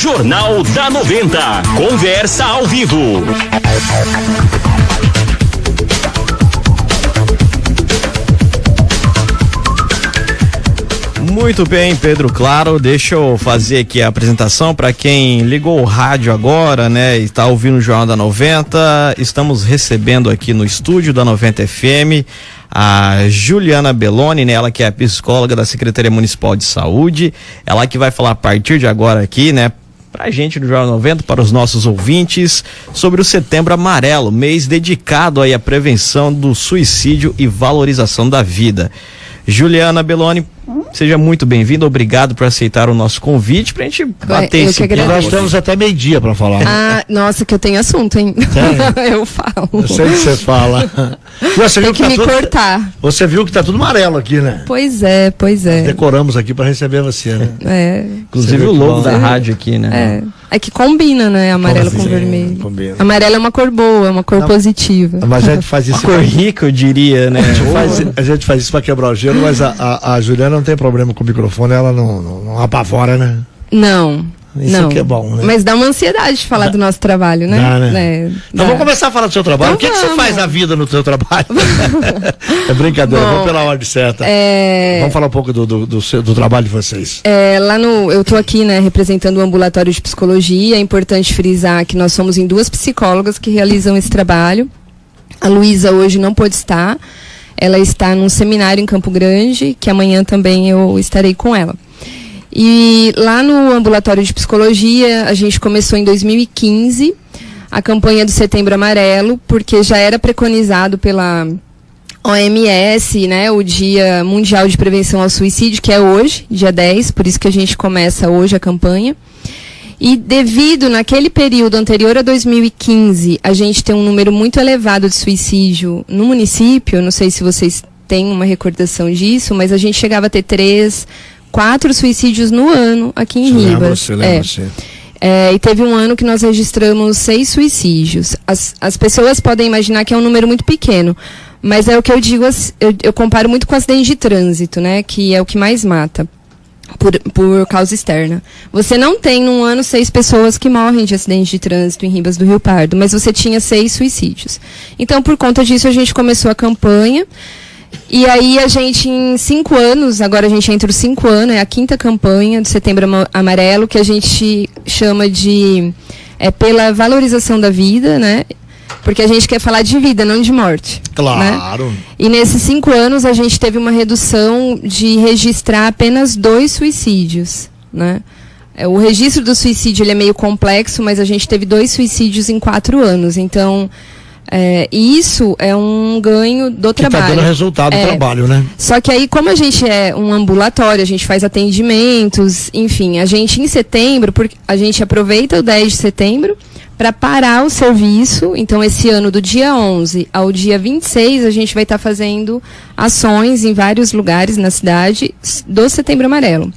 Jornal da 90. Conversa ao vivo. Muito bem, Pedro Claro, deixa eu fazer aqui a apresentação para quem ligou o rádio agora, né, e está ouvindo o Jornal da 90. Estamos recebendo aqui no estúdio da 90 FM a Juliana Belloni, né, ela que é a psicóloga da Secretaria Municipal de Saúde, ela que vai falar a partir de agora aqui, né, pra gente do Jornal 90, para os nossos ouvintes, sobre o Setembro Amarelo, mês dedicado aí à prevenção do suicídio e valorização da vida. Juliana Belloni, seja muito bem-vinda, obrigado por aceitar o nosso convite pra gente bater esse papo. Nós temos até meio-dia pra falar. Ah, nossa, que eu tenho assunto, hein? Eu falo. Eu sei que você fala. Você tem que me cortar. Você viu que tá tudo amarelo aqui, né? Pois é. Nós decoramos aqui pra receber você, né? É. Inclusive o logo da rádio aqui, né? É que combina, né? Amarelo com vermelho. Combina. Amarelo é uma cor boa, é uma cor positiva. Mas a gente faz isso. Uma cor rica, eu diria, né? A gente faz isso pra quebrar o gelo, mas a Juliana não tem problema com o microfone, ela não apavora, né? Não. Isso que é bom, né? Mas dá uma ansiedade de falar do nosso trabalho, né? Dá, né? Então vamos começar a falar do seu trabalho. Então o que você faz na vida no seu trabalho? É brincadeira, vamos pela ordem certa. Vamos falar um pouco do trabalho de vocês. Eu tô aqui, né, representando o ambulatório de psicologia. É importante frisar que nós somos em 2 psicólogas que realizam esse trabalho. A Luísa hoje não pôde estar. Ela está num seminário em Campo Grande, que amanhã também eu estarei com ela. E lá no ambulatório de psicologia, a gente começou em 2015 a campanha do Setembro Amarelo, porque já era preconizado pela OMS, né, o Dia Mundial de Prevenção ao Suicídio, que é hoje, dia 10, por isso que a gente começa hoje a campanha. E devido naquele período anterior a 2015, a gente tem um número muito elevado de suicídio no município, não sei se vocês têm uma recordação disso, mas a gente chegava a ter 3, 4 suicídios no ano aqui em Ribas. E teve um ano que nós registramos 6 suicídios. As pessoas podem imaginar que é um número muito pequeno, mas é o que eu digo, eu comparo muito com acidente de trânsito, né, que é o que mais mata por causa externa. Você não tem num ano 6 pessoas que morrem de acidente de trânsito em Ribas do Rio Pardo, mas você tinha 6 suicídios. Então, por conta disso, a gente começou a campanha. E aí a gente, em 5 anos, agora a gente entra os 5 anos, é a 5ª campanha do Setembro Amarelo, que a gente chama de pela valorização da vida, né? Porque a gente quer falar de vida, não de morte. Claro. Né? E nesses 5 anos a gente teve uma redução de registrar apenas 2 suicídios, né? O registro do suicídio ele é meio complexo, mas a gente teve 2 suicídios em 4 anos. Então, isso é um ganho do trabalho. Está dando resultado do trabalho, né? Só que aí, como a gente é um ambulatório, a gente faz atendimentos, enfim, a gente em setembro, porque a gente aproveita o 10 de setembro para parar o serviço. Então, esse ano, do dia 11 ao dia 26, a gente vai estar fazendo ações em vários lugares na cidade do Setembro Amarelo.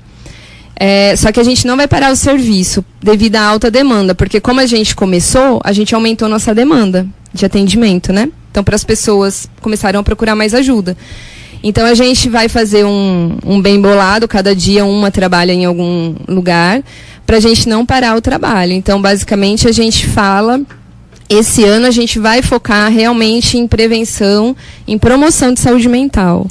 Só que a gente não vai parar o serviço devido à alta demanda, porque como a gente começou, a gente aumentou nossa demanda de atendimento, né? Então, para as pessoas começaram a procurar mais ajuda. Então, a gente vai fazer um bem bolado, cada dia uma trabalha em algum lugar, para a gente não parar o trabalho. Então, basicamente, a gente fala, esse ano a gente vai focar realmente em prevenção, em promoção de saúde mental.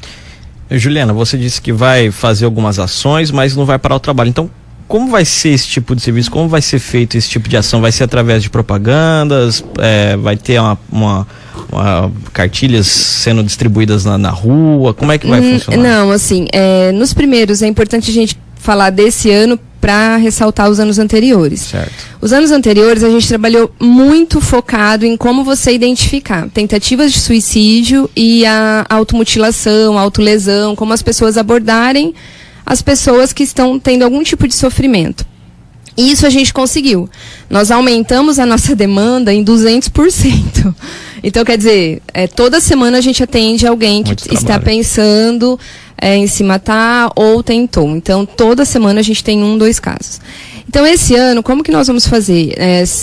Juliana, você disse que vai fazer algumas ações, mas não vai parar o trabalho. Então, como vai ser esse tipo de serviço? Como vai ser feito esse tipo de ação? Vai ser através de propagandas? Vai ter uma cartilhas sendo distribuídas na rua? Como é que vai funcionar? Não, assim, nos primeiros é importante a gente falar desse ano para ressaltar os anos anteriores. Certo. Os anos anteriores a gente trabalhou muito focado em como você identificar tentativas de suicídio e a automutilação, a autolesão, como as pessoas abordarem as pessoas que estão tendo algum tipo de sofrimento. E isso a gente conseguiu. Nós aumentamos a nossa demanda em 200%. Então, quer dizer, toda semana a gente atende alguém que está pensando em se matar ou tentou. Então, toda semana a gente tem 1, 2 casos. Então, esse ano, como que nós vamos fazer?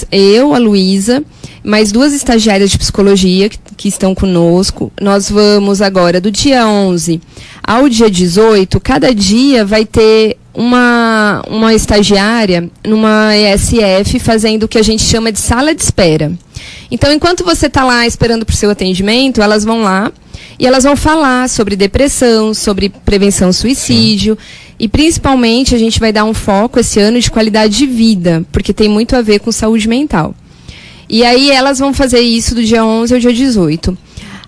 Eu, a Luísa, mais 2 estagiárias de psicologia que estão conosco. Nós vamos agora, do dia 11 ao dia 18, cada dia vai ter uma estagiária numa ESF fazendo o que a gente chama de sala de espera. Então, enquanto você está lá esperando para o seu atendimento, elas vão lá e elas vão falar sobre depressão, sobre prevenção ao suicídio. E, principalmente, a gente vai dar um foco esse ano de qualidade de vida, porque tem muito a ver com saúde mental. E aí, elas vão fazer isso do dia 11 ao dia 18.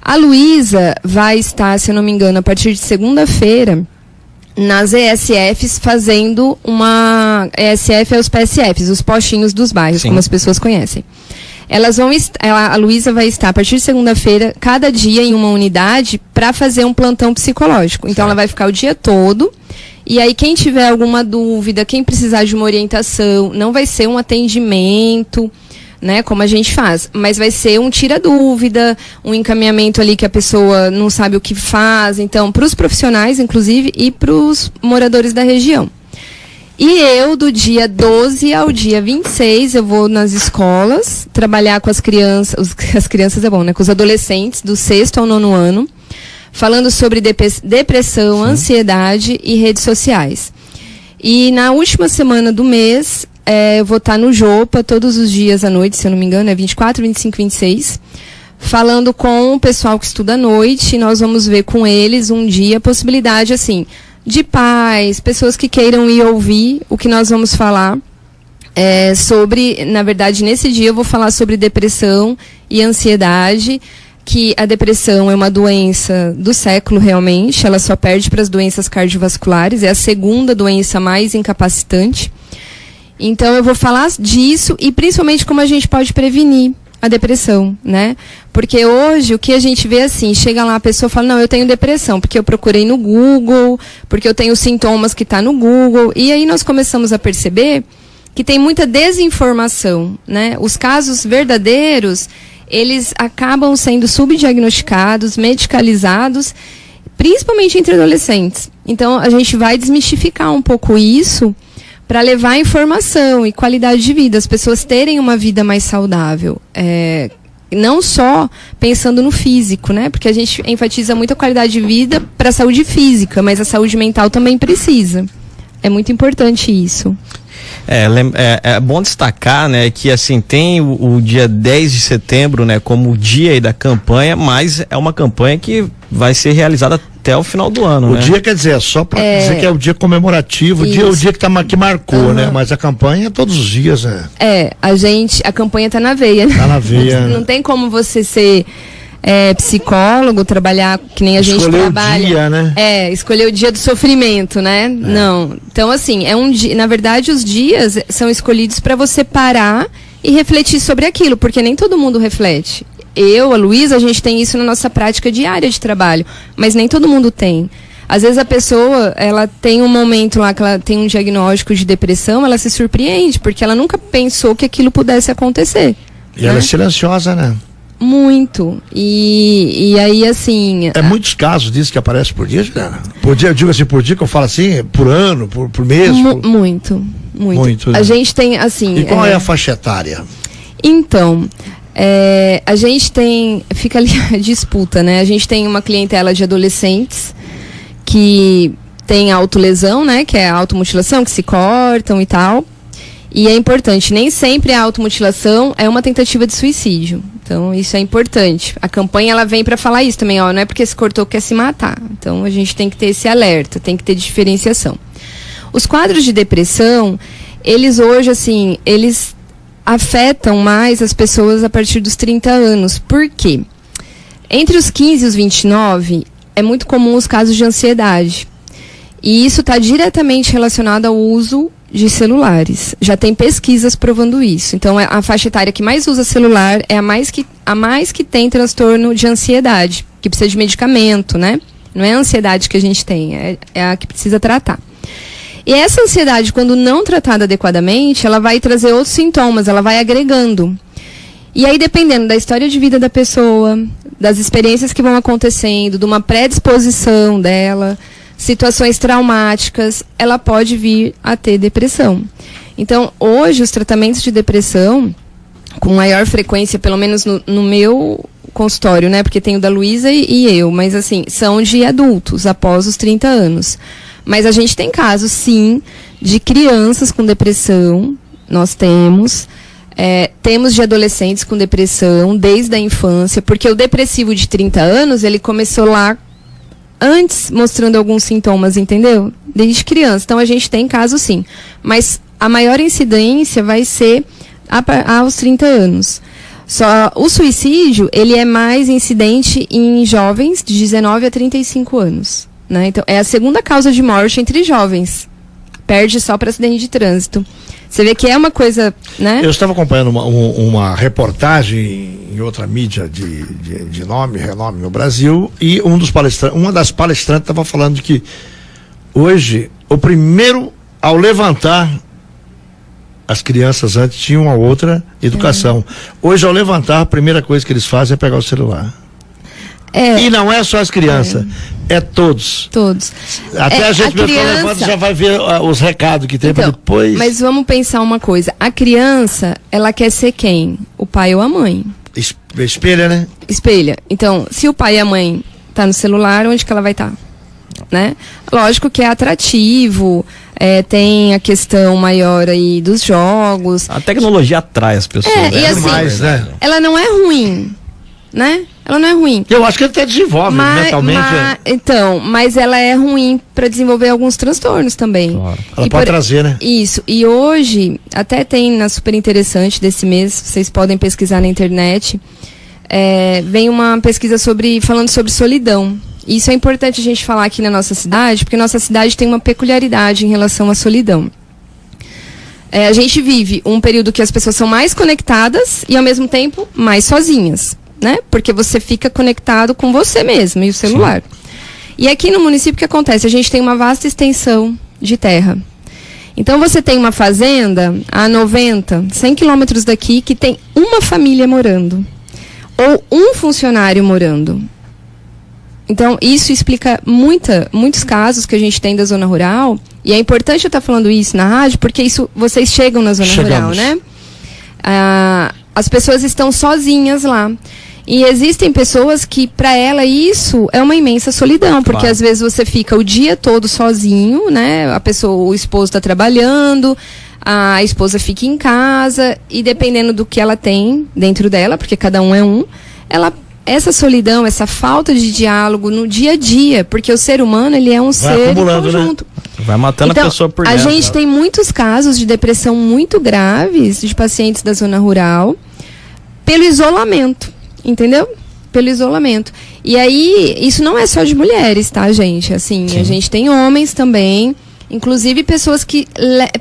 A Luísa vai estar, se eu não me engano, a partir de segunda-feira, nas ESFs, fazendo uma... ESF é os PSFs, os postinhos dos bairros, como as pessoas conhecem. A Luísa vai estar, a partir de segunda-feira, cada dia em uma unidade, para fazer um plantão psicológico. Então, ela vai ficar o dia todo. E aí, quem tiver alguma dúvida, quem precisar de uma orientação, não vai ser um atendimento, né, como a gente faz, mas vai ser um tira-dúvida, um encaminhamento ali que a pessoa não sabe o que faz, então, para os profissionais, inclusive, e para os moradores da região. E eu, do dia 12 ao dia 26, eu vou nas escolas, trabalhar com as crianças, as crianças é bom, né, com os adolescentes, do 6º ao 9º ano, falando sobre depressão, ansiedade e redes sociais. E na última semana do mês, eu vou estar no Jopa todos os dias à noite, se eu não me engano, é 24, 25, 26, falando com o pessoal que estuda à noite, e nós vamos ver com eles um dia a possibilidade, assim, de pais, pessoas que queiram ir ouvir o que nós vamos falar sobre, na verdade, nesse dia eu vou falar sobre depressão e ansiedade, que a depressão é uma doença do século realmente, ela só perde para as doenças cardiovasculares, é a segunda doença mais incapacitante. Então, eu vou falar disso e principalmente como a gente pode prevenir a depressão, né? Porque hoje, o que a gente vê assim, chega lá a pessoa e fala, não, eu tenho depressão, porque eu procurei no Google, porque eu tenho sintomas que está no Google. E aí nós começamos a perceber que tem muita desinformação, né? Os casos verdadeiros, eles acabam sendo subdiagnosticados, medicalizados, principalmente entre adolescentes. Então, a gente vai desmistificar um pouco isso, para levar informação e qualidade de vida, as pessoas terem uma vida mais saudável. Não só pensando no físico, né? Porque a gente enfatiza muito a qualidade de vida para a saúde física, mas a saúde mental também precisa. É muito importante isso. É bom destacar, né, que assim, tem o dia 10 de setembro, né, como o dia aí da campanha, mas é uma campanha que vai ser realizada até o final do ano, né? O dia, quer dizer, é só para dizer que é o dia comemorativo, o dia que marcou, né? Mas a campanha é todos os dias, né? A campanha tá na veia, né? Tá na veia. Não tem como você ser psicólogo, trabalhar que nem a gente trabalha. Escolher o dia, né? Escolher o dia do sofrimento, né? Não. Então, assim, é um dia. Na verdade, os dias são escolhidos para você parar e refletir sobre aquilo, porque nem todo mundo reflete. Eu, a Luísa, a gente tem isso na nossa prática diária de trabalho, mas nem todo mundo tem. Às vezes a pessoa, ela tem um momento lá que ela tem um diagnóstico de depressão, ela se surpreende, porque ela nunca pensou que aquilo pudesse acontecer. E ela é silenciosa, né? Muito. E aí, assim... muitos casos disso que aparecem por dia, Juliana? Por dia, eu digo assim, por dia que eu falo assim, por ano, por mês? Muito. Né? A gente tem, assim... E qual é a faixa etária? Então... a gente tem, fica ali a disputa, né? A gente tem uma clientela de adolescentes que tem autolesão, né? Que é a automutilação, que se cortam e tal. E é importante, nem sempre a automutilação é uma tentativa de suicídio. Então, isso é importante. A campanha, ela vem para falar isso também, ó, não é porque se cortou que quer se matar. Então, a gente tem que ter esse alerta, tem que ter diferenciação. Os quadros de depressão, eles hoje, assim, eles afetam mais as pessoas a partir dos 30 anos. Por quê? Entre os 15 e os 29, é muito comum os casos de ansiedade. E isso está diretamente relacionado ao uso de celulares. Já tem pesquisas provando isso. Então, a faixa etária que mais usa celular é a mais que tem transtorno de ansiedade, que precisa de medicamento, né? Não é a ansiedade que a gente tem, é a que precisa tratar. E essa ansiedade, quando não tratada adequadamente, ela vai trazer outros sintomas, ela vai agregando. E aí, dependendo da história de vida da pessoa, das experiências que vão acontecendo, de uma predisposição dela, situações traumáticas, ela pode vir a ter depressão. Então, hoje, os tratamentos de depressão, com maior frequência, pelo menos no meu consultório, né? Porque tem o da Luísa e eu, mas assim, são de adultos, após os 30 anos. Mas a gente tem casos, sim, de crianças com depressão, nós temos. Temos de adolescentes com depressão desde a infância, porque o depressivo de 30 anos, ele começou lá antes, mostrando alguns sintomas, entendeu? Desde criança. Então, a gente tem casos, sim. Mas a maior incidência vai ser aos 30 anos. Só o suicídio, ele é mais incidente em jovens de 19 a 35 anos. Né? Então, é a segunda causa de morte entre jovens. Perde só para acidente de trânsito. Você vê que é uma coisa, né? Eu estava acompanhando uma reportagem em outra mídia de renome no Brasil, e uma das palestrantes estava falando de que hoje, o primeiro, ao levantar, as crianças antes tinham uma outra educação. Hoje, ao levantar, a primeira coisa que eles fazem é pegar o celular. E não é só as crianças, é todos. Todos. Até a gente levanta, já vai ver os recados que tem para depois. Mas vamos pensar uma coisa. A criança, ela quer ser quem? O pai ou a mãe? Espelha, né? Espelha. Então, se o pai e a mãe tá no celular, onde que ela vai estar? Né? Lógico que é atrativo, tem a questão maior aí dos jogos. A tecnologia atrai as pessoas. E assim, demais, né? Ela não é ruim, né? Ela não é ruim. Eu acho que ele até desenvolve mentalmente. Então, mas ela é ruim para desenvolver alguns transtornos também. Claro. Ela pode trazer, né? Isso. E hoje, até tem na Super Interessante desse mês, vocês podem pesquisar na internet, vem uma pesquisa falando sobre solidão. E isso é importante a gente falar aqui na nossa cidade, porque nossa cidade tem uma peculiaridade em relação à solidão. A gente vive um período que as pessoas são mais conectadas e, ao mesmo tempo, mais sozinhas. Né? Porque você fica conectado com você mesmo e o celular. Sim. E aqui no município, o que acontece? A gente tem uma vasta extensão de terra. Então, você tem uma fazenda a 90, 100 quilômetros daqui, que tem uma família morando. Ou um funcionário morando. Então, isso explica muitos casos que a gente tem da zona rural. E é importante eu estar falando isso na rádio, porque vocês chegam na zona rural, né? As pessoas estão sozinhas lá. E existem pessoas que, para ela, isso é uma imensa solidão, porque às vezes você fica o dia todo sozinho, né? O esposo está trabalhando, a esposa fica em casa, e dependendo do que ela tem dentro dela, porque cada um é um, essa solidão, essa falta de diálogo no dia a dia, porque o ser humano, ele é um ser em conjunto. Né? Vai matando a pessoa por dentro. A gente tem muitos casos de depressão muito graves de pacientes da zona rural pelo isolamento. Entendeu? Pelo isolamento. E aí, isso não é só de mulheres, tá, gente? Assim, sim, a gente tem homens também, inclusive pessoas que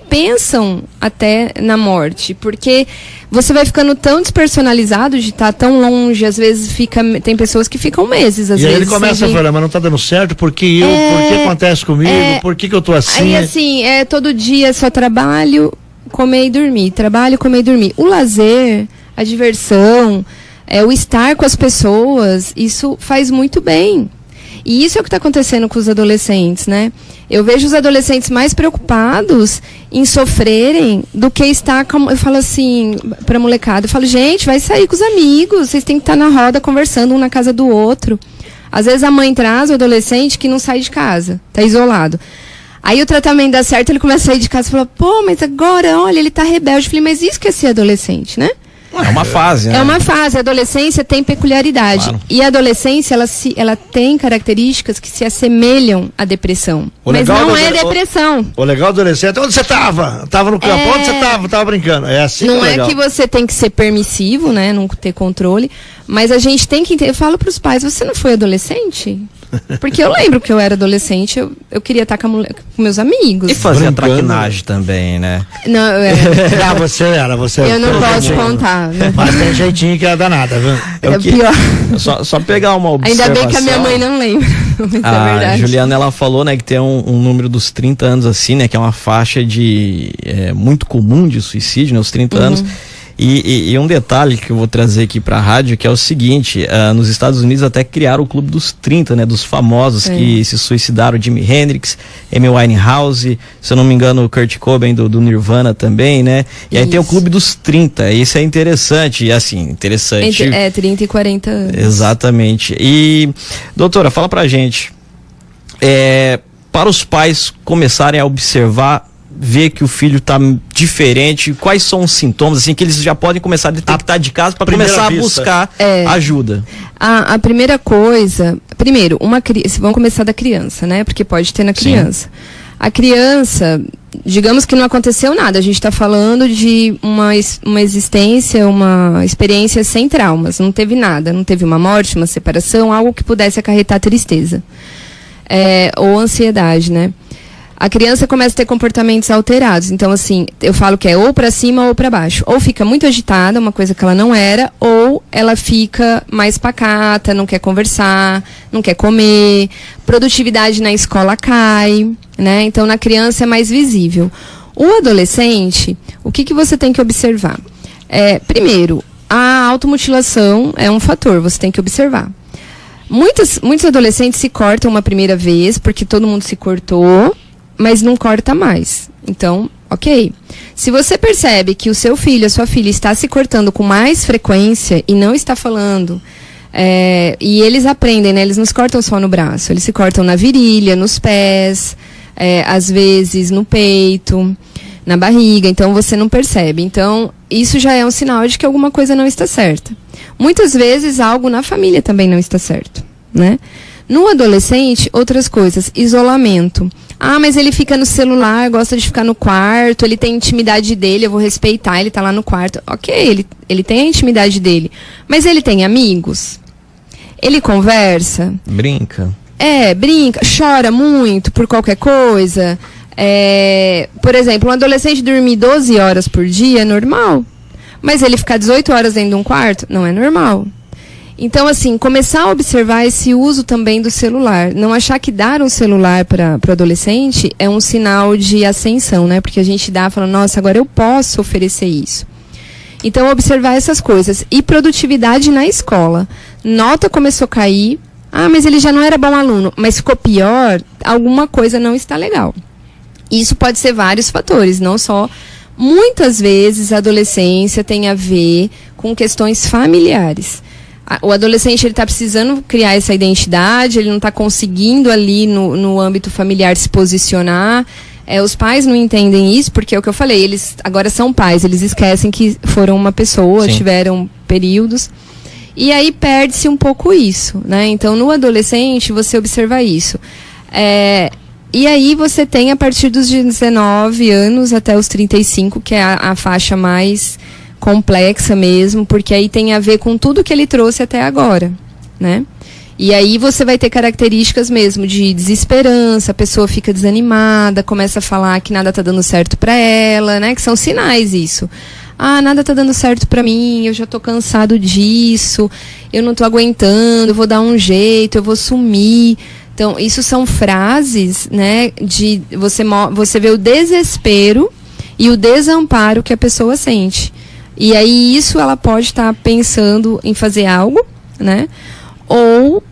pensam até na morte, porque você vai ficando tão despersonalizado de estar tão longe, às vezes tem pessoas que ficam meses, às vezes. E aí ele começa a falar, mas não tá dando certo, por que acontece comigo, por que eu tô assim? Aí assim, todo dia só trabalho, comer e dormir, trabalho, comer e dormir. O lazer, a diversão, o estar com as pessoas, isso faz muito bem. E isso é o que está acontecendo com os adolescentes, né? Eu vejo os adolescentes mais preocupados em sofrerem do que estar... Eu falo assim para a molecada, eu falo, gente, vai sair com os amigos, vocês têm que estar na roda conversando um na casa do outro. Às vezes a mãe traz o adolescente que não sai de casa, está isolado. Aí o tratamento dá certo, ele começa a sair de casa e fala, pô, mas agora, olha, ele está rebelde. Eu falei, mas isso que é ser adolescente, né? É uma fase, né? É uma fase. A adolescência tem peculiaridade. Claro. E a adolescência, ela tem características que se assemelham à depressão. Mas não é depressão. O legal do adolescente, onde você estava? Estava no campo. Onde você estava? Estava brincando. É assim. Não é que você tem que ser permissivo, né? Não ter controle. Mas a gente tem que entender. Eu falo para os pais, você não foi adolescente? Porque eu lembro que eu era adolescente, eu queria estar com meus amigos. E fazer traquinagem também, né? Não, eu era. Você era. Eu não posso contar. Né? Mas tem jeitinho que é danada, viu? É pior. Só pegar uma observação. Ainda bem que a minha mãe não lembra. A Juliana, ela falou, né, que tem um número dos 30 anos assim, né, que é uma faixa muito comum de suicídio, né, os 30 anos. E um detalhe que eu vou trazer aqui para a rádio, que é o seguinte, nos Estados Unidos até criaram o Clube dos 30, né, dos famosos que se suicidaram, Jimi Hendrix, Amy Winehouse, se eu não me engano o Kurt Cobain do Nirvana também, né, e aí tem o Clube dos 30, isso é interessante, e assim, interessante. 30 e 40 anos. Exatamente. E, doutora, fala pra gente, para os pais começarem a observar, ver que o filho está diferente, quais são os sintomas, assim, que eles já podem começar a detectar de casa para começar a buscar ajuda? A primeira coisa, vamos começar da criança, né? Porque pode ter na criança. Sim. A criança, digamos que não aconteceu nada, a gente está falando de uma existência, uma experiência sem traumas, não teve nada, não teve uma morte, uma separação, algo que pudesse acarretar tristeza. Ou ansiedade, né? A criança começa a ter comportamentos alterados. Então, assim, eu falo que é ou para cima ou para baixo. Ou fica muito agitada, uma coisa que ela não era, ou ela fica mais pacata, não quer conversar, não quer comer. Produtividade na escola cai, né? Então, na criança é mais visível. O adolescente, o que você tem que observar? Primeiro, a automutilação é um fator, você tem que observar. Muitos adolescentes se cortam uma primeira vez, porque todo mundo se cortou, mas não corta mais. Então, ok. Se você percebe que o seu filho, a sua filha está se cortando com mais frequência e não está falando, e eles aprendem, né? Eles não se cortam só no braço, eles se cortam na virilha, nos pés, às vezes no peito, na barriga, então você não percebe. Então, isso já é um sinal de que alguma coisa não está certa. Muitas vezes algo na família também não está certo, né? No adolescente, outras coisas, isolamento. Mas ele fica no celular, gosta de ficar no quarto, ele tem a intimidade dele, eu vou respeitar, ele tá lá no quarto. Ok, ele tem a intimidade dele. Mas ele tem amigos? Ele conversa? Brinca. Brinca, chora muito por qualquer coisa. Por exemplo, um adolescente dormir 12 horas por dia é normal. Mas ele ficar 18 horas dentro de um quarto não é normal. Então, assim, começar a observar esse uso também do celular. Não achar que dar um celular para o adolescente é um sinal de ascensão, né? Porque a gente dá falando, nossa, agora eu posso oferecer isso. Então, observar essas coisas. E produtividade na escola. Nota começou a cair. Mas ele já não era bom aluno. Mas ficou pior, alguma coisa não está legal. Isso pode ser vários fatores, não só... Muitas vezes a adolescência tem a ver com questões familiares. O adolescente está precisando criar essa identidade, ele não está conseguindo ali no âmbito familiar se posicionar. Os pais não entendem isso, porque é o que eu falei, eles agora são pais, eles esquecem que foram uma pessoa, Sim. tiveram períodos. E aí perde-se um pouco isso, né? Então, no adolescente, você observa isso. E aí você tem a partir dos 19 anos até os 35, que é a faixa mais complexa mesmo, porque aí tem a ver com tudo que ele trouxe até agora, né? E aí você vai ter características mesmo de desesperança, a pessoa fica desanimada, começa a falar que nada tá dando certo para ela, né? Que são sinais isso. Nada tá dando certo para mim, eu já tô cansado disso, eu não tô aguentando, eu vou dar um jeito, eu vou sumir. Então, isso são frases, né, de você vê o desespero e o desamparo que a pessoa sente. E aí, isso ela pode estar pensando em fazer algo, né, ou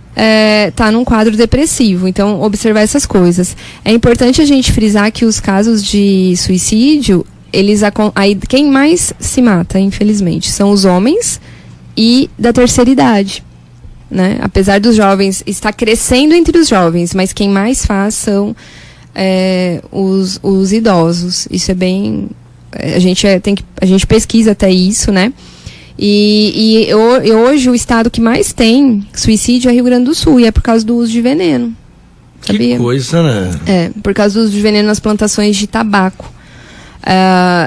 tá num quadro depressivo. Então, observar essas coisas. É importante a gente frisar que os casos de suicídio, aí quem mais se mata, infelizmente, são os homens e da terceira idade. Né? Apesar dos jovens, está crescendo entre os jovens, mas quem mais faz são os idosos. Isso é bem... A gente pesquisa até isso, né? E hoje o estado que mais tem suicídio é Rio Grande do Sul, e é por causa do uso de veneno. Sabia? Que coisa, né? Por causa do uso de veneno nas plantações de tabaco.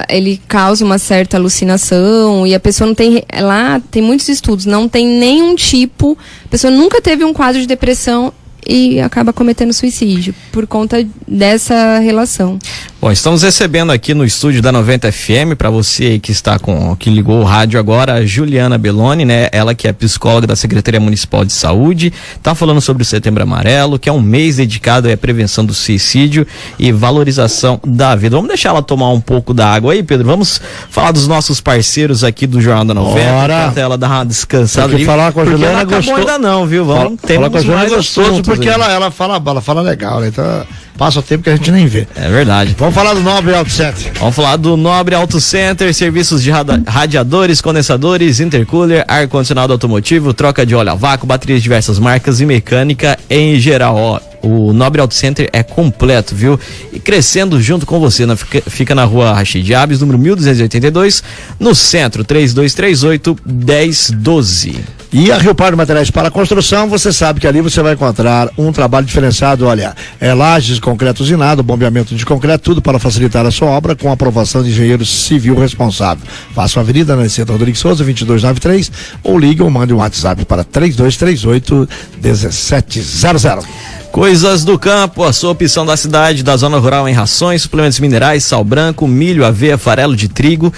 Ele causa uma certa alucinação e a pessoa não tem... Lá tem muitos estudos, não tem nenhum tipo... A pessoa nunca teve um quadro de depressão e acaba cometendo suicídio por conta dessa relação. Bom, estamos recebendo aqui no estúdio da 90 FM, para você que ligou o rádio agora, a Juliana Belloni, né? Ela que é psicóloga da Secretaria Municipal de Saúde, tá falando sobre o Setembro Amarelo, que é um mês dedicado à prevenção do suicídio e valorização da vida. Vamos deixar ela tomar um pouco da água aí, Pedro? Vamos falar dos nossos parceiros aqui do Jornal da 90, até ela dar uma descansada. Tem que falar com a Juliana, gostou ainda não, viu? Vamos falar com a Juliana, gostoso, porque ela fala legal, né? Então passa o tempo que a gente nem vê. É verdade. Vamos falar do Nobre Auto Center. Vamos falar do Nobre Auto Center, serviços de radiadores, condensadores, intercooler, ar-condicionado automotivo, troca de óleo a vácuo, baterias de diversas marcas e mecânica em geral. O Nobre Auto Center é completo, viu? E crescendo junto com você, fica na rua Rashid Abes, número 1282, no centro, 3238-1012. E a Rio Pardo Materiais para Construção, você sabe que ali você vai encontrar um trabalho diferenciado, olha, lajes, concreto usinado, bombeamento de concreto, tudo para facilitar a sua obra com aprovação de engenheiro civil responsável. Faça a Avenida Nascimento Rodrigues Souza, 2293, ou ligue ou mande um WhatsApp para 3238-1700. Coisas do Campo, a sua opção da cidade, da zona rural em rações, suplementos minerais, sal branco, milho, aveia, farelo de trigo,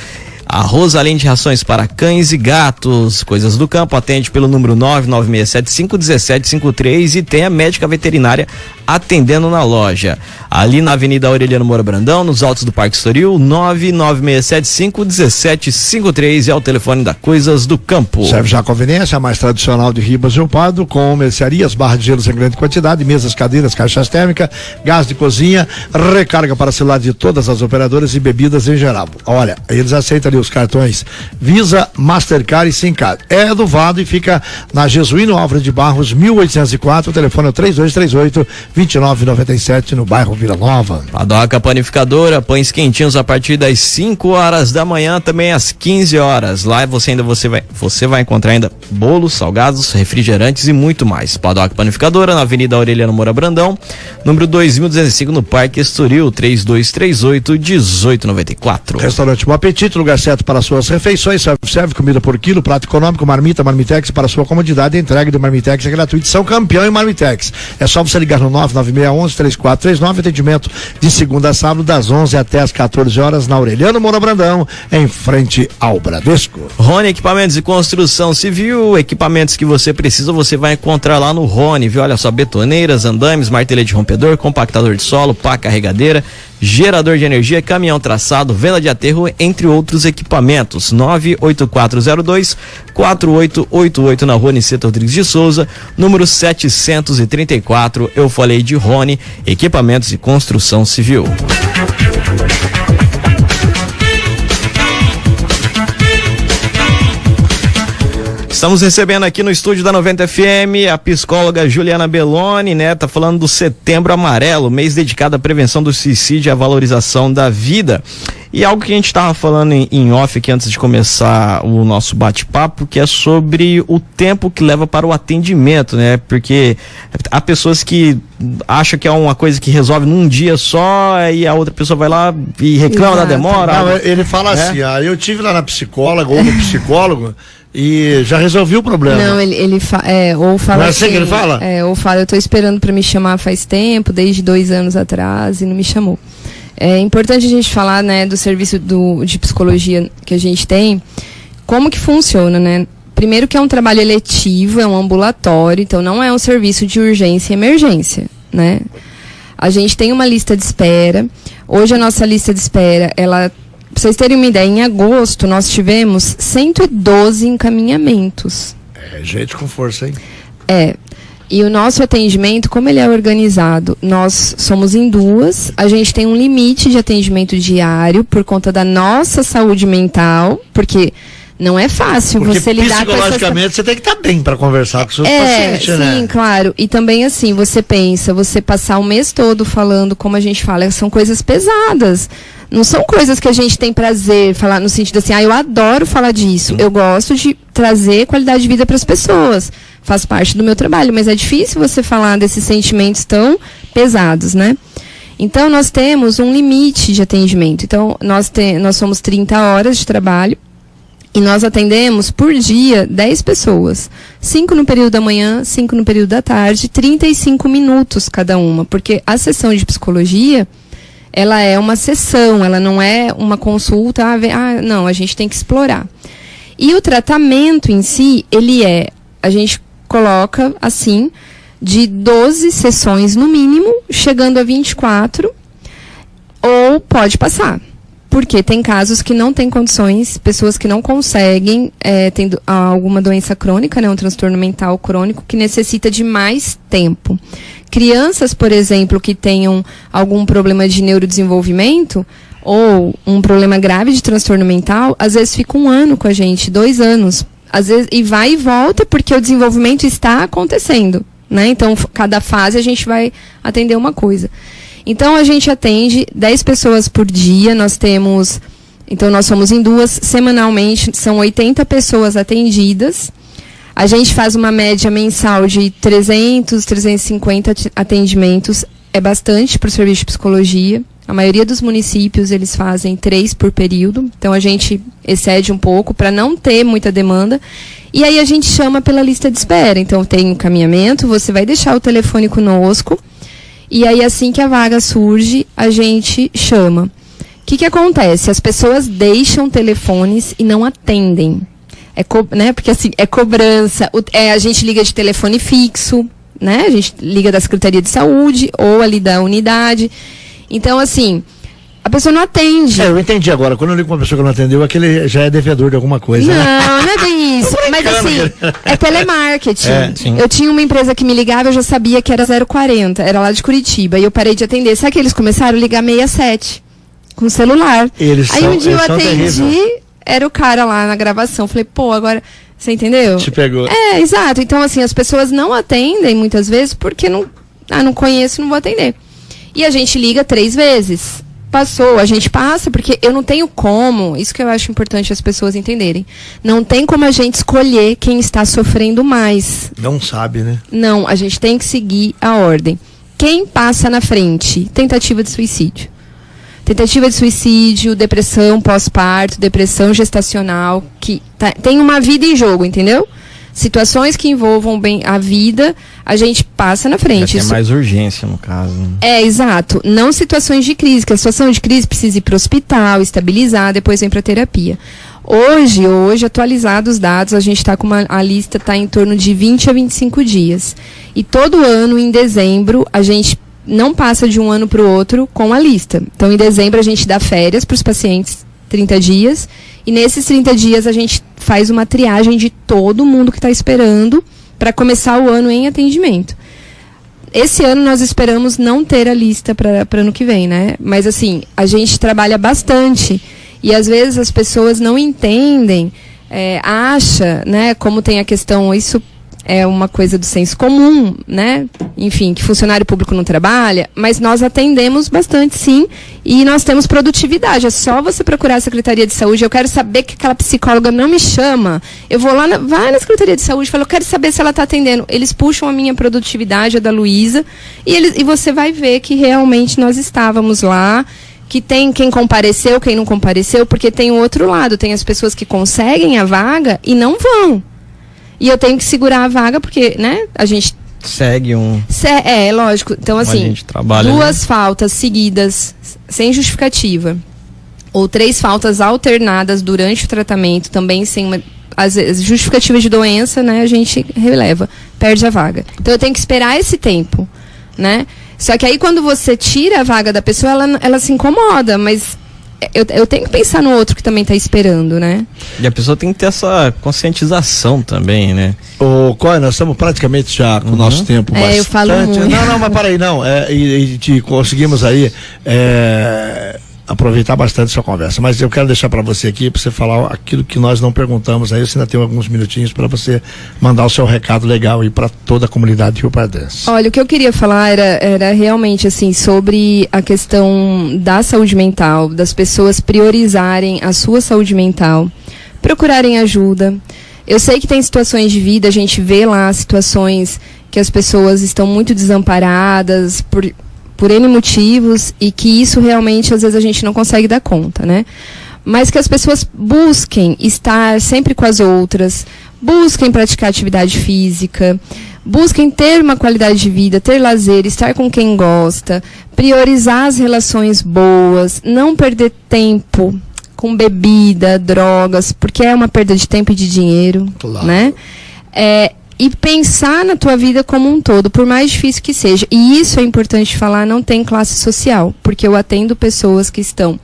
arroz além de rações para cães e gatos. Coisas do Campo atende pelo número 996751753 e tem a médica veterinária atendendo na loja. Ali na Avenida Aureliano Moura Brandão, nos altos do Parque Estoril, 996751753 é o telefone da Coisas do Campo. Serve já a conveniência, a mais tradicional de Ribas e Rio Pardo, com mercearias, barra de gelos em grande quantidade, mesas, cadeiras, caixas térmicas, gás de cozinha, recarga para celular de todas as operadoras e bebidas em geral. Olha, eles aceitam ali os cartões Visa, Mastercard e Simcard. É do Vado e fica na Jesuíno Álvares de Barros, 1804, o telefone é 3238-2997, no bairro Vila Nova. Padoca Panificadora, pães quentinhos a partir das 5 horas da manhã, também às 15 horas. Lá você vai encontrar ainda bolos, salgados, refrigerantes e muito mais. Padoca Panificadora, na Avenida Aureliano Moura Brandão, número 2205, no Parque Estoril, 3238-1894. Restaurante Bom Apetite, lugar certo para suas refeições, serve comida por quilo, prato econômico, marmita, Marmitex para sua comodidade, a entrega de Marmitex é gratuita, são campeão em Marmitex. É só você ligar no 99611-3439, atendimento de segunda a sábado, das 11 até as 14 horas, na Aureliano Moura Brandão, em frente ao Bradesco. Rony Equipamentos de Construção Civil, equipamentos que você precisa, você vai encontrar lá no Rony, viu? Olha só, betoneiras, andames, martelete rompedor, compactador de solo, pá carregadeira, gerador de energia, caminhão traçado, venda de aterro, entre outros equipamentos. 98402-4888 na rua Niceta Rodrigues de Souza, número 734. Eu falei de Rony Equipamentos de Construção Civil. Estamos recebendo aqui no estúdio da 90 FM a psicóloga Juliana Belloni, né? Tá falando do Setembro Amarelo, mês dedicado à prevenção do suicídio e à valorização da vida. E algo que a gente estava falando em off aqui antes de começar o nosso bate-papo, que é sobre o tempo que leva para o atendimento, né? Porque há pessoas que acham que é uma coisa que resolve num dia só, e a outra pessoa vai lá e reclama da demora. Não, ele fala assim, eu tive lá na psicóloga ou no psicólogo e já resolvi o problema. Não, ele ou fala não é assim que ele fala? Ou fala, eu tô esperando para me chamar faz tempo, desde 2 anos atrás, e não me chamou. É importante a gente falar, né, do serviço de psicologia que a gente tem, como que funciona, né? Primeiro que é um trabalho eletivo, é um ambulatório, então não é um serviço de urgência e emergência, né? A gente tem uma lista de espera. Hoje a nossa lista de espera, pra vocês terem uma ideia, em agosto nós tivemos 112 encaminhamentos. É gente com força, hein? E o nosso atendimento, como ele é organizado, nós somos em 2, a gente tem um limite de atendimento diário por conta da nossa saúde mental, porque não é fácil você lidar com psicologicamente você tem que estar bem para conversar com os seus pacientes, né? Sim, claro. E também assim, você passar o mês todo falando, como a gente fala, são coisas pesadas. Não são coisas que a gente tem prazer falar no sentido assim, eu adoro falar disso. Eu gosto de trazer qualidade de vida para as pessoas. Faz parte do meu trabalho, mas é difícil você falar desses sentimentos tão pesados, né? Então, nós temos um limite de atendimento. Então, nós somos 30 horas de trabalho e nós atendemos por dia 10 pessoas. 5 no período da manhã, 5 no período da tarde, 35 minutos cada uma. Porque a sessão de psicologia, ela é uma sessão, ela não é uma consulta, não, a gente tem que explorar. E o tratamento em si, a gente coloca, assim, de 12 sessões no mínimo, chegando a 24, ou pode passar. Porque tem casos que não têm condições, pessoas que não conseguem, tendo alguma doença crônica, né, um transtorno mental crônico, que necessita de mais tempo. Crianças, por exemplo, que tenham algum problema de neurodesenvolvimento, ou um problema grave de transtorno mental, às vezes fica 1 ano com a gente, 2 anos. Às vezes, e vai e volta porque o desenvolvimento está acontecendo, né? Então, cada fase a gente vai atender uma coisa. Então, a gente atende 10 pessoas por dia, então nós somos em 2, semanalmente, são 80 pessoas atendidas. A gente faz uma média mensal de 300, 350 atendimentos, é bastante para o serviço de psicologia. A maioria dos municípios, eles fazem 3 por período, então a gente excede um pouco para não ter muita demanda. E aí a gente chama pela lista de espera, então tem um encaminhamento, você vai deixar o telefone conosco, e aí assim que a vaga surge, a gente chama. O que acontece? As pessoas deixam telefones e não atendem, né? Porque assim, é cobrança, a gente liga de telefone fixo, né? A gente liga da Secretaria de Saúde ou ali da unidade. Então, assim, a pessoa não atende. Eu entendi agora. Quando eu ligo com uma pessoa que não atendeu, aquele já é devedor de alguma coisa. Não, né? não é bem isso. Mas assim, é telemarketing. Sim. Eu tinha uma empresa que me ligava, eu já sabia que era 040, era lá de Curitiba. E eu parei de atender. Sabe que eles começaram a ligar 67 com o celular. Aí um dia eu atendi, era o cara lá na gravação. Falei, pô, agora... Você entendeu? Te pegou. Exato. Então, assim, as pessoas não atendem muitas vezes porque não conheço, não vou atender. E a gente liga 3 vezes. Passou, a gente passa, porque eu não tenho como, isso que eu acho importante as pessoas entenderem. Não tem como a gente escolher quem está sofrendo mais. Não sabe, né? Não, a gente tem que seguir a ordem. Quem passa na frente? Tentativa de suicídio. Tentativa de suicídio, depressão pós-parto, depressão gestacional, que tem uma vida em jogo, entendeu? Situações que envolvam bem a vida, a gente passa na frente. É mais urgência, no caso. Exato. Não situações de crise, que a situação de crise precisa ir para o hospital, estabilizar, depois vem para a terapia. Hoje, atualizados os dados, a gente está com a lista está em torno de 20 a 25 dias. E todo ano, em dezembro, a gente não passa de um ano para o outro com a lista. Então, em dezembro, a gente dá férias para os pacientes, 30 dias, e nesses 30 dias a gente faz uma triagem de todo mundo que está esperando para começar o ano em atendimento. Esse ano nós esperamos não ter a lista para ano que vem, né? Mas assim, a gente trabalha bastante e às vezes as pessoas não entendem, acha, né? Como tem a questão, isso é uma coisa do senso comum, né? Enfim, que funcionário público não trabalha, mas nós atendemos bastante, sim, e nós temos produtividade. É só você procurar a Secretaria de Saúde. Eu quero saber que aquela psicóloga não me chama. Eu vou lá, vai na Secretaria de Saúde e falo, eu quero saber se ela está atendendo. Eles puxam a minha produtividade, a da Luísa, e você vai ver que realmente nós estávamos lá, que tem quem compareceu, quem não compareceu, porque tem o outro lado, tem as pessoas que conseguem a vaga e não vão. E eu tenho que segurar a vaga porque, né, a gente... Segue lógico. Então, assim, 2 faltas seguidas, sem justificativa, ou 3 faltas alternadas durante o tratamento, também sem uma... Às vezes, justificativa de doença, né, a gente releva, perde a vaga. Então, eu tenho que esperar esse tempo, né? Só que aí, quando você tira a vaga da pessoa, ela se incomoda, mas... Eu tenho que pensar no outro que também está esperando, né? E a pessoa tem que ter essa conscientização também, né? Ô, Cói, nós estamos praticamente já com o nosso tempo bastante. Eu falo muito. Não, mas peraí, não. Conseguimos aí aproveitar bastante sua conversa. Mas eu quero deixar para você aqui, para você falar aquilo que nós não perguntamos. Aí você ainda tem alguns minutinhos para você mandar o seu recado legal aí para toda a comunidade rio-pardense. Olha, o que eu queria falar era realmente assim, sobre a questão da saúde mental, das pessoas priorizarem a sua saúde mental, procurarem ajuda. Eu sei que tem situações de vida, a gente vê lá situações que as pessoas estão muito desamparadas por N motivos, e que isso realmente, às vezes, a gente não consegue dar conta, né? Mas que as pessoas busquem estar sempre com as outras, busquem praticar atividade física, busquem ter uma qualidade de vida, ter lazer, estar com quem gosta, priorizar as relações boas, não perder tempo com bebida, drogas, porque é uma perda de tempo e de dinheiro, claro, né? E pensar na tua vida como um todo, por mais difícil que seja. E isso é importante falar, não tem classe social, porque eu atendo pessoas que estão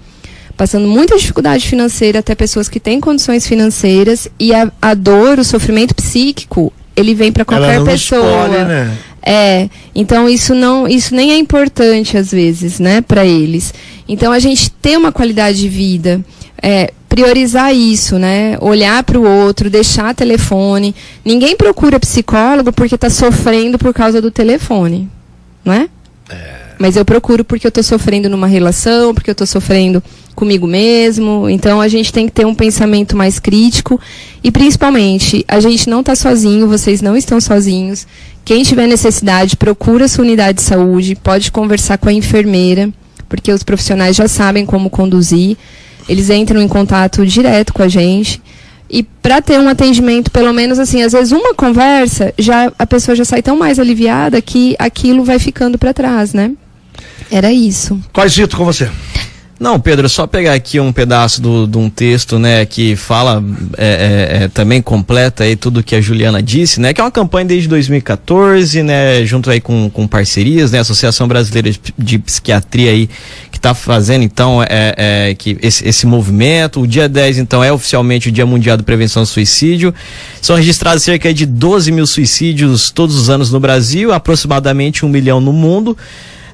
passando muita dificuldade financeira, até pessoas que têm condições financeiras, e a dor, o sofrimento psíquico, ele vem para qualquer pessoa. Escolhe, né? Então isso nem é importante às vezes, né, para eles. Então a gente ter uma qualidade de vida, priorizar isso, né? Olhar para o outro, deixar telefone. Ninguém procura psicólogo porque está sofrendo por causa do telefone, não é? Mas eu procuro porque eu estou sofrendo numa relação, porque eu estou sofrendo comigo mesmo. Então a gente tem que ter um pensamento mais crítico e principalmente a gente não está sozinho, vocês não estão sozinhos. Quem tiver necessidade, procura a sua unidade de saúde, pode conversar com a enfermeira, porque os profissionais já sabem como conduzir. Eles entram em contato direto com a gente. E para ter um atendimento, pelo menos assim, às vezes uma conversa, a pessoa já sai tão mais aliviada que aquilo vai ficando para trás, né? Era isso. Quasito, com você. Não, Pedro, só pegar aqui um pedaço de um texto, né, que fala, também completa aí tudo que a Juliana disse, né, que é uma campanha desde 2014, né, junto aí com parcerias, né, Associação Brasileira de Psiquiatria aí, que está fazendo, então, que esse movimento. O dia 10, então, é oficialmente o Dia Mundial de Prevenção ao Suicídio. São registrados cerca de 12 mil suicídios todos os anos no Brasil, aproximadamente 1 milhão no mundo.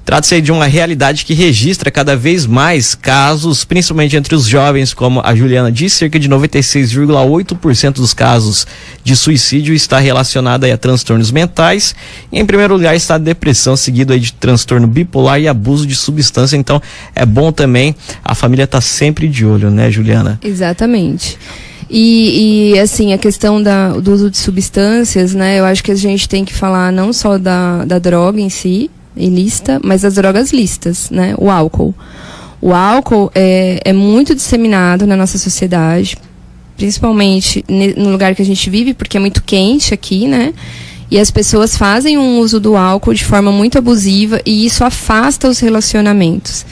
Trata-se de uma realidade que registra cada vez mais casos, principalmente entre os jovens, como a Juliana disse, cerca de 96,8% dos casos de suicídio está relacionado aí a transtornos mentais. E, em primeiro lugar, está a depressão, seguido aí de transtorno bipolar e abuso de substância. Então, é bom também a família estar sempre de olho, né, Juliana? Exatamente. E assim, a questão do uso de substâncias, né, eu acho que a gente tem que falar não só da droga em si, ilícita, mas das drogas lícitas, né? O álcool. O álcool é muito disseminado na nossa sociedade, principalmente no lugar que a gente vive, porque é muito quente aqui, né? E as pessoas fazem um uso do álcool de forma muito abusiva e isso afasta os relacionamentos.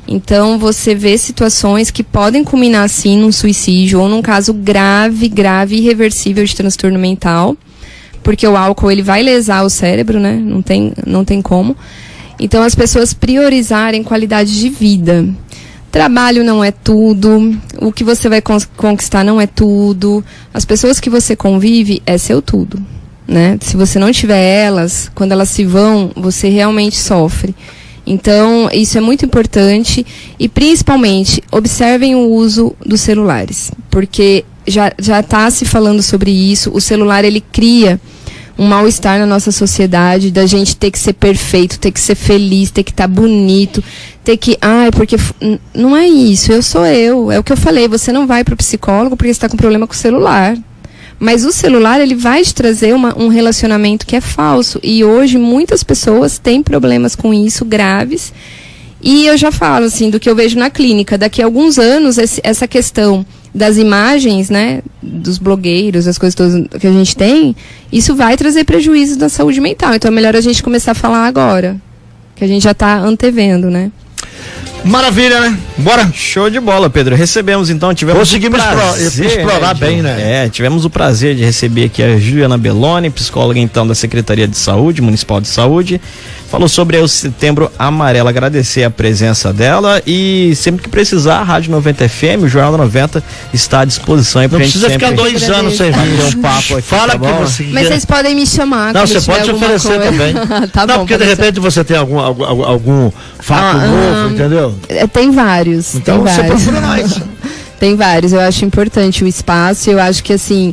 Então, você vê situações que podem culminar, assim, num suicídio ou num caso grave, irreversível de transtorno mental, porque o álcool ele vai lesar o cérebro, né? Não tem como. Então, as pessoas priorizarem qualidade de vida. Trabalho não é tudo, o que você vai conquistar não é tudo. As pessoas que você convive é seu tudo, né? Se você não tiver elas, quando elas se vão, você realmente sofre. Então, isso é muito importante e, principalmente, observem o uso dos celulares, porque já está se falando sobre isso. O celular, ele cria um mal-estar na nossa sociedade, da gente ter que ser perfeito, ter que ser feliz, ter que estar bonito, ter que... porque... Não é isso, eu sou eu. É o que eu falei, você não vai para o psicólogo porque você está com problema com o celular. Mas o celular, ele vai te trazer um relacionamento que é falso. E hoje, muitas pessoas têm problemas com isso, graves. E eu já falo, assim, do que eu vejo na clínica. Daqui a alguns anos, essa questão das imagens, né, dos blogueiros, as coisas todas que a gente tem, isso vai trazer prejuízos na saúde mental. Então é melhor a gente começar a falar agora, que a gente já está antevendo, né? Maravilha, né? Bora! Show de bola, Pedro. Recebemos, então, conseguimos explorar bem, né? Tivemos o prazer de receber aqui a Juliana Belloni, psicóloga, então, da Secretaria de Saúde, Municipal de Saúde. Falou sobre o Setembro Amarelo. Agradecer a presença dela e sempre que precisar, a Rádio 90 FM, o Jornal da 90 está à disposição. Aí não precisa ficar 2 anos sem vir um papo aqui. Fala tá que você... Mas vocês podem me chamar. Não, você pode oferecer também. Tá não, bom, porque de repente você tem algum fato novo, entendeu? Tem vários. Então tem você vários. procura nós. Tem vários. Eu acho importante o espaço. Eu acho que, assim,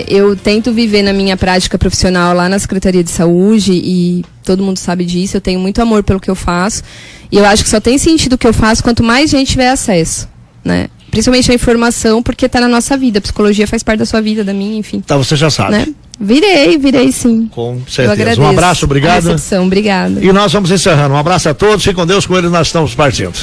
eu tento viver na minha prática profissional lá na Secretaria de Saúde e todo mundo sabe disso. Eu tenho muito amor pelo que eu faço. E eu acho que só tem sentido o que eu faço quanto mais gente tiver acesso, né? Principalmente a informação, porque está na nossa vida. A psicologia faz parte da sua vida, da minha, enfim. Então você já sabe. Né? Virei sim. Com certeza. Um abraço, obrigado. Obrigada. E nós vamos encerrando. Um abraço a todos, fiquem com Deus, com ele nós estamos partindo.